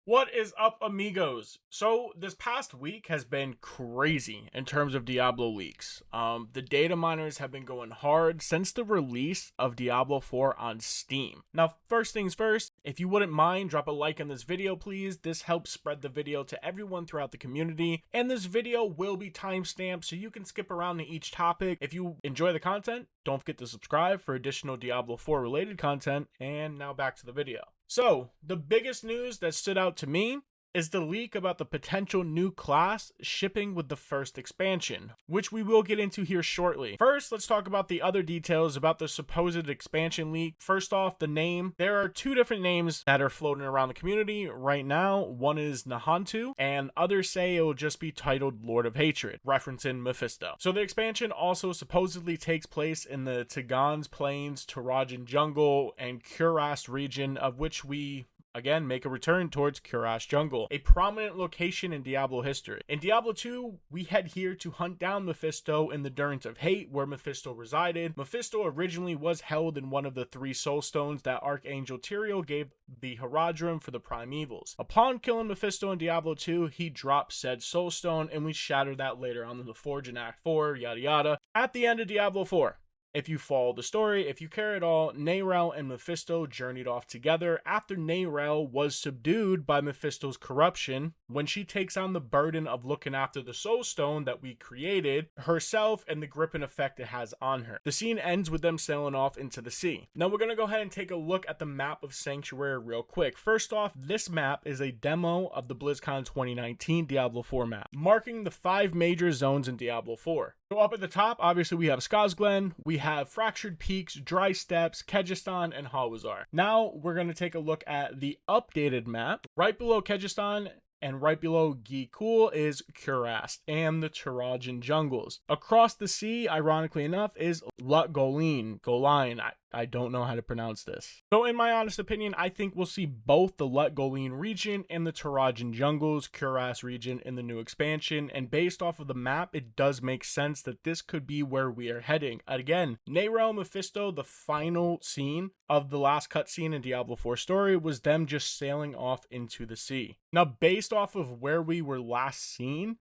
What is up, amigos? So this past week has been crazy in terms of Diablo leaks. The data miners have been going hard since the release of Diablo 4 on Steam. Now, first things first, if you wouldn't mind, drop a like on this video, please. This helps spread the video to everyone throughout the community, and this video will be timestamped so you can skip around to each topic. If you enjoy the content, don't forget to subscribe for additional Diablo 4 related content, and now back to the video. So, the biggest news that stood out to me is the leak about the potential new class shipping with the first expansion, which we will get into here shortly. First, let's talk about the other details about the supposed expansion leak. First off, the name. There are two different names that are floating around the community right now. One is Nahantu, and others say it will just be titled Lord of Hatred, referencing Mephisto. So the expansion also supposedly takes place in the Tagans Plains, Tarajan Jungle, and Kurast region, of which we again make a return towards Kurast Jungle, a prominent location in Diablo history. In Diablo 2, we head here to hunt down Mephisto in the Durance of Hate, where Mephisto resided. Mephisto originally was held in one of the 3 soul stones that Archangel Tyrael gave the Haradrim for the Primevals. Upon killing Mephisto in Diablo 2, he dropped said soul stone, and we shatter that later on in the Forge in Act 4, yada yada. At the end of Diablo 4, if you follow the story, if you care at all, Neyrelle and Mephisto journeyed off together after Neyrelle was subdued by Mephisto's corruption when she takes on the burden of looking after the soul stone that we created herself and the gripping effect it has on her. The scene ends with them sailing off into the sea. Now we're going to go ahead and take a look at the map of Sanctuary real quick. First off, this map is a demo of the BlizzCon 2019 Diablo 4 map, marking the 5 major zones in Diablo 4. So up at the top, obviously we have Skazglen, we have Fractured Peaks, Dry Steppes, Kehjistan, and Hawazar. Now we're going to take a look at the updated map. Right below Kehjistan and right below Gikul is Kurast and the Tarajan jungles. Across the sea, ironically enough, is Goline. I don't know how to pronounce this. So in my honest opinion, I think we'll see both the Goline region and the Tarajan jungles, Kurast region in the new expansion, and based off of the map, it does make sense that this could be where we are heading. Again, Neyrelle Mephisto, the final scene of the last cutscene in Diablo 4 story was them just sailing off into the sea. Now, based off of where we were last seen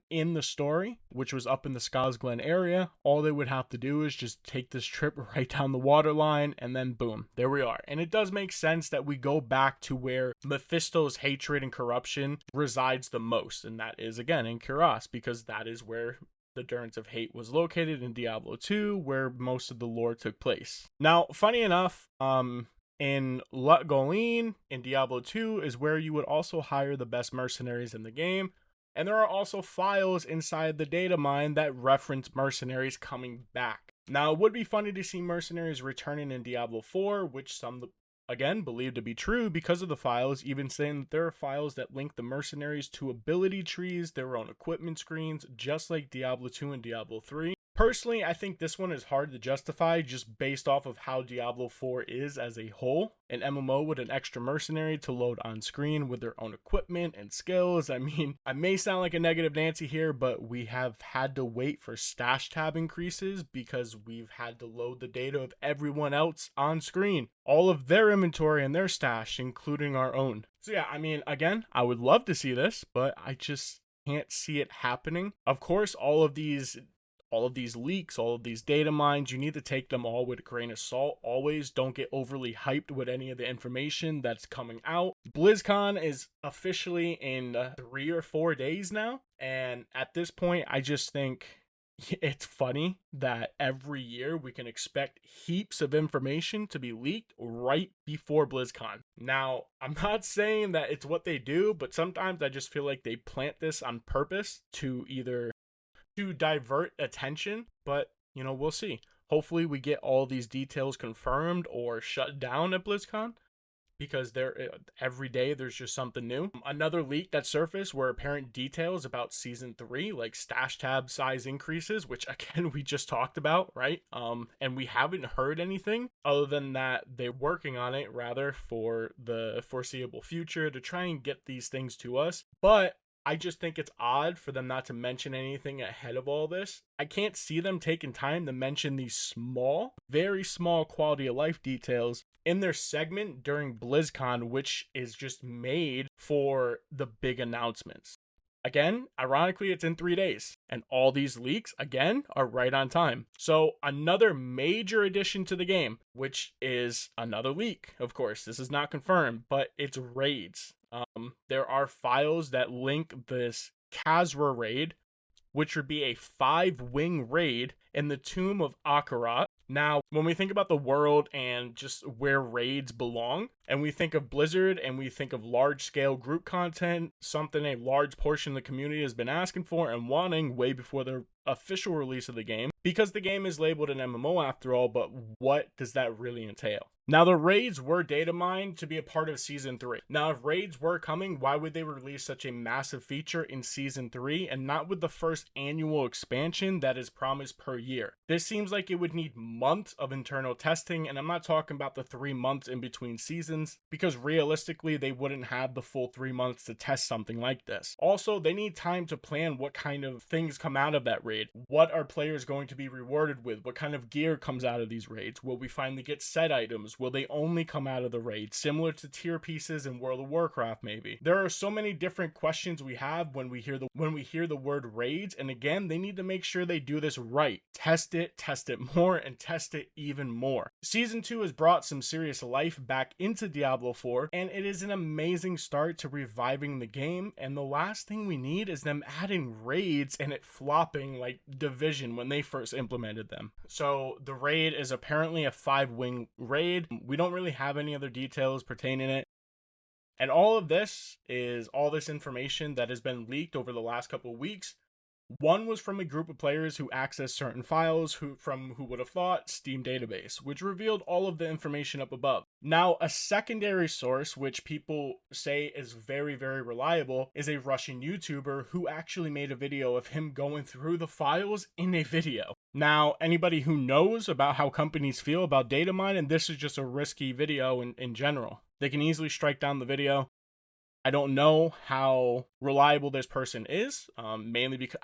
in the story, which was up in the Skazglen area, all they would have to do is just take this trip right down the waterline, and then boom, there we are. And it does make sense that we go back to where Mephisto's hatred and corruption resides the most, and that is, again, in Kurast, because that is where the Durance of Hate was located in Diablo 2, where most of the lore took place. Now, funny enough, in Goline in Diablo 2 is where you would also hire the best mercenaries in the game, and there are also files inside the data mine that reference mercenaries coming back. Now, it would be funny to see mercenaries returning in Diablo 4, which some again believe to be true because of the files, even saying that there are files that link the mercenaries to ability trees, their own equipment screens, just like Diablo 2 and Diablo 3. Personally, I think this one is hard to justify just based off of how Diablo 4 is as a whole. An MMO with an extra mercenary to load on screen with their own equipment and skills. I mean, I may sound like a negative Nancy here, but we have had to wait for stash tab increases because we've had to load the data of everyone else on screen. All of their inventory and their stash, including our own. So yeah, I mean, again, I would love to see this, but I just can't see it happening. Of course, all of these leaks, all of these data mines, you need to take them all with a grain of salt. Always don't get overly hyped with any of the information that's coming out. BlizzCon is officially in 3 or 4 days now, and at this point, I just think it's funny that every year we can expect heaps of information to be leaked right before BlizzCon. Now, I'm not saying that it's what they do, but sometimes I just feel like they plant this on purpose to divert attention, but you know, we'll see. Hopefully we get all these details confirmed or shut down at BlizzCon, because every day there's just something new. Another leak that surfaced were apparent details about season 3, like stash tab size increases, which again we just talked about, right? And we haven't heard anything other than that they're working on it rather for the foreseeable future to try and get these things to us. But I just think it's odd for them not to mention anything ahead of all this. I can't see them taking time to mention these small, very small quality of life details in their segment during BlizzCon, which is just made for the big announcements. Again, ironically, it's in 3 days, and all these leaks, again, are right on time. So another major addition to the game, which is another leak, of course. This is not confirmed, but it's raids. There are files that link this Khazra raid, which would be a 5-wing raid in the Tomb of Akarat. Now, when we think about the world and just where raids belong, and we think of Blizzard and we think of large-scale group content, something a large portion of the community has been asking for and wanting way before the official release of the game, because the game is labeled an MMO after all, but what does that really entail? Now, the raids were data mined to be a part of Season 3. Now, if raids were coming, why would they release such a massive feature in Season 3 and not with the first annual expansion that is promised per year? This seems like it would need months of internal testing, and I'm not talking about the 3 months in between seasons, because realistically, they wouldn't have the full 3 months to test something like this. Also, they need time to plan what kind of things come out of that raid. What are players going to be rewarded with? What kind of gear comes out of these raids? Will we finally get set items? Will they only come out of the raid, similar to tier pieces in World of Warcraft maybe? There are so many different questions we have when we hear the word raids, and again, they need to make sure they do this right. Test it more, and test it even more. Season 2 has brought some serious life back into Diablo 4, and it is an amazing start to reviving the game, and the last thing we need is them adding raids and it flopping like Division when they first implemented them. So the raid is apparently a 5-wing raid. We don't really have any other details pertaining to it. And all this information that has been leaked over the last couple of weeks. One was from a group of players who accessed certain files who would have thought Steam database, which revealed all of the information up above. Now, a secondary source, which people say is very, very reliable, is a Russian YouTuber who actually made a video of him going through the files in a video. Now, anybody who knows about how companies feel about data mining, this is just a risky video in general. They can easily strike down the video. I don't know how reliable this person is, mainly because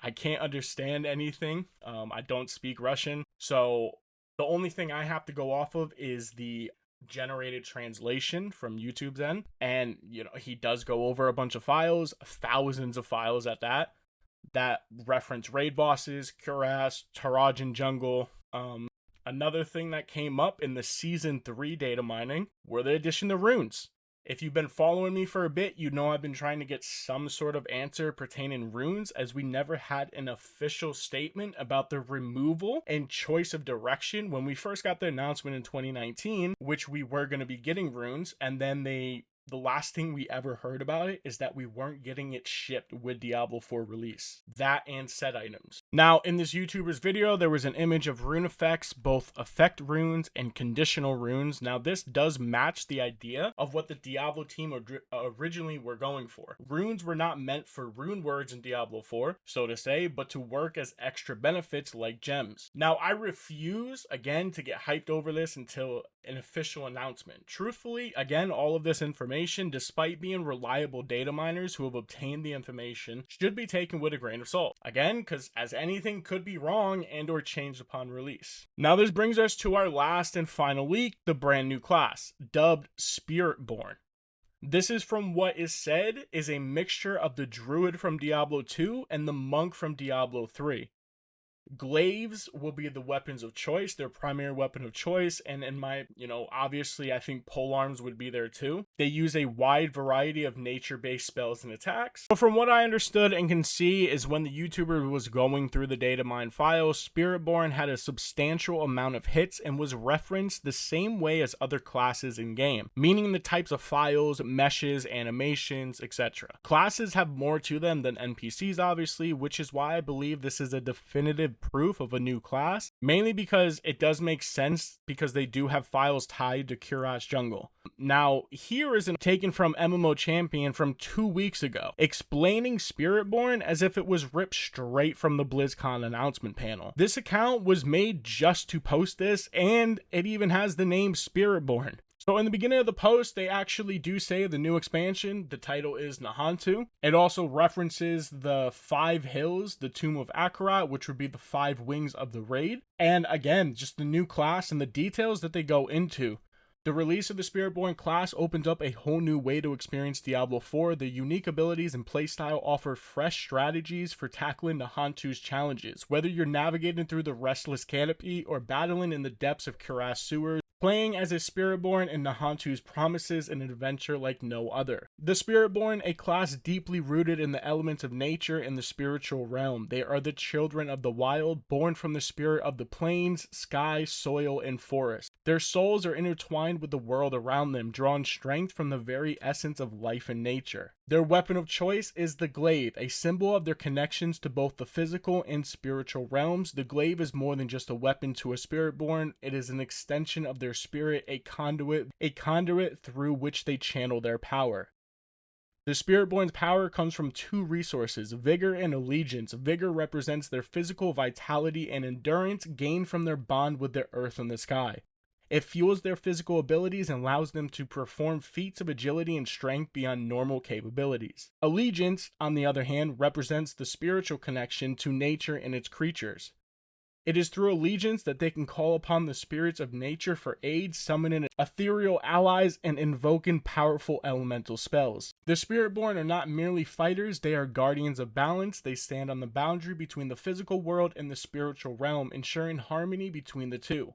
I can't understand anything. I don't speak Russian. So the only thing I have to go off of is the generated translation from YouTube's end. And, he does go over a bunch of files, thousands of files at that reference raid bosses, Kurast, Tarajan Jungle. Another thing that came up in the Season 3 data mining were the addition of runes. If you've been following me for a bit, you know I've been trying to get some sort of answer pertaining runes, as we never had an official statement about the removal and choice of direction when we first got the announcement in 2019, which we were going to be getting runes, and then the last thing we ever heard about it is that we weren't getting it shipped with Diablo 4 release. That and set items. Now, in this YouTuber's video, there was an image of rune effects, both effect runes and conditional runes. Now, this does match the idea of what the Diablo team originally were going for. Runes were not meant for rune words in Diablo 4, so to say, but to work as extra benefits like gems. Now, I refuse, again, to get hyped over this until an official announcement. Truthfully, again, all of this information, despite being reliable data miners who have obtained the information, should be taken with a grain of salt. Again, because as anything could be wrong and or changed upon release. Now this brings us to our last and final leak, the brand new class, dubbed Spiritborn. This is from what is said is a mixture of the Druid from Diablo 2 and the Monk from Diablo 3. Glaives will be the weapons of choice, their primary weapon of choice, and in my, obviously I think polearms would be there too. They use a wide variety of nature-based spells and attacks. But from what I understood and can see is when the YouTuber was going through the data mine files, Spiritborn had a substantial amount of hits and was referenced the same way as other classes in game, meaning the types of files, meshes, animations, etc. Classes have more to them than NPCs obviously, which is why I believe this is a definitive proof of a new class, mainly because it does make sense because they do have files tied to Kurast Jungle. Now, here is taken from MMO Champion from 2 weeks ago, explaining Spiritborn as if it was ripped straight from the BlizzCon announcement panel. This account was made just to post this, and it even has the name Spiritborn. So in the beginning of the post, they actually do say the new expansion, the title is Nahantu. It also references the 5 hills, the Tomb of Akarat, which would be the 5 wings of the raid. And again, just the new class and the details that they go into. The release of the Spiritborn class opened up a whole new way to experience Diablo 4. The unique abilities and playstyle offer fresh strategies for tackling Nahantu's challenges. Whether you're navigating through the Restless Canopy or battling in the depths of Kurast sewers, playing as a Spiritborn in Nahantu's promises an adventure like no other. The Spiritborn, a class deeply rooted in the elements of nature and the spiritual realm. They are the children of the wild, born from the spirit of the plains, sky, soil, and forest. Their souls are intertwined with the world around them, drawing strength from the very essence of life and nature. Their weapon of choice is the glaive, a symbol of their connections to both the physical and spiritual realms. The glaive is more than just a weapon to a Spiritborn, it is an extension of their spirit, a conduit through which they channel their power. The Spiritborn's power comes from two resources, vigor and allegiance. Vigor represents their physical vitality and endurance gained from their bond with the earth and the sky. It fuels their physical abilities and allows them to perform feats of agility and strength beyond normal capabilities. Allegiance, on the other hand, represents the spiritual connection to nature and its creatures. It is through allegiance that they can call upon the spirits of nature for aid, summoning ethereal allies, and invoking powerful elemental spells. The Spiritborn are not merely fighters, they are guardians of balance. They stand on the boundary between the physical world and the spiritual realm, ensuring harmony between the two.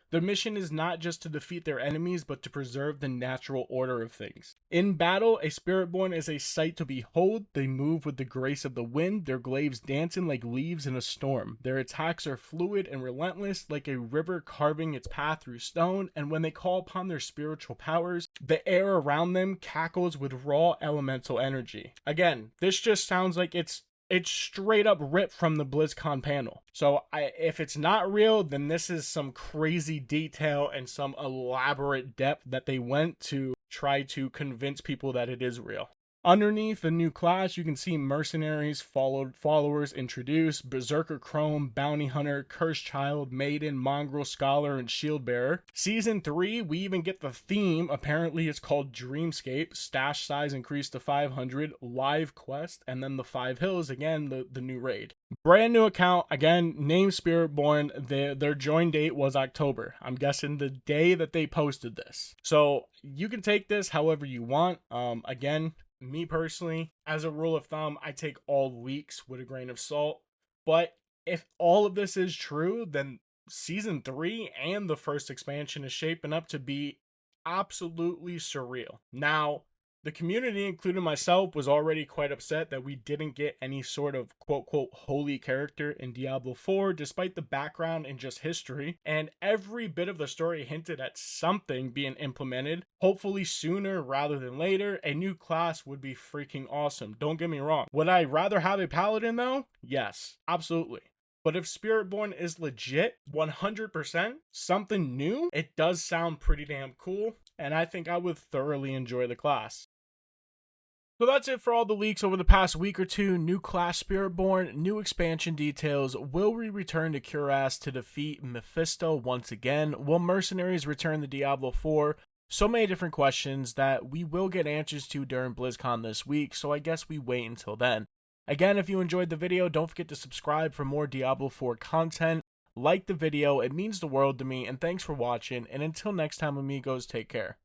Their mission is not just to defeat their enemies, but to preserve the natural order of things. In battle, a Spiritborn is a sight to behold. They move with the grace of the wind, their glaives dancing like leaves in a storm. Their attacks are fluid and relentless, like a river carving its path through stone, and when they call upon their spiritual powers, the air around them cackles with raw elemental energy. Again, this just sounds like it's straight up ripped from the BlizzCon panel. So if it's not real, then this is some crazy detail and some elaborate depth that they went to try to convince people that it is real. Underneath the new class, you can see mercenaries, followers introduced, berserker chrome, bounty hunter, cursed child, maiden, mongrel, scholar, and shield bearer. Season 3, we even get the theme. Apparently it's called Dreamscape. Stash size increased to 500, live quest, and then the 5 hills, again, the new raid. Brand new account, again, named Spiritborn. Their join date was October. I'm guessing the day that they posted this. So you can take this however you want. Again, me personally, as a rule of thumb, I take all leaks with a grain of salt. But if all of this is true, then Season 3 and the first expansion is shaping up to be absolutely surreal. Now, the community, including myself, was already quite upset that we didn't get any sort of quote-quote holy character in Diablo 4, despite the background and just history, and every bit of the story hinted at something being implemented, hopefully sooner rather than later. A new class would be freaking awesome, don't get me wrong. Would I rather have a Paladin though? Yes, absolutely. But if Spiritborn is legit, 100%, something new, it does sound pretty damn cool, and I think I would thoroughly enjoy the class. So that's it for all the leaks over the past week or two. New class Spiritborn, new expansion details. Will we return to Kurast to defeat Mephisto once again? Will Mercenaries return to Diablo 4? So many different questions that we will get answers to during BlizzCon this week, so I guess we wait until then. Again, if you enjoyed the video, don't forget to subscribe for more Diablo 4 content. Like the video, it means the world to me, and thanks for watching, and until next time, amigos, take care.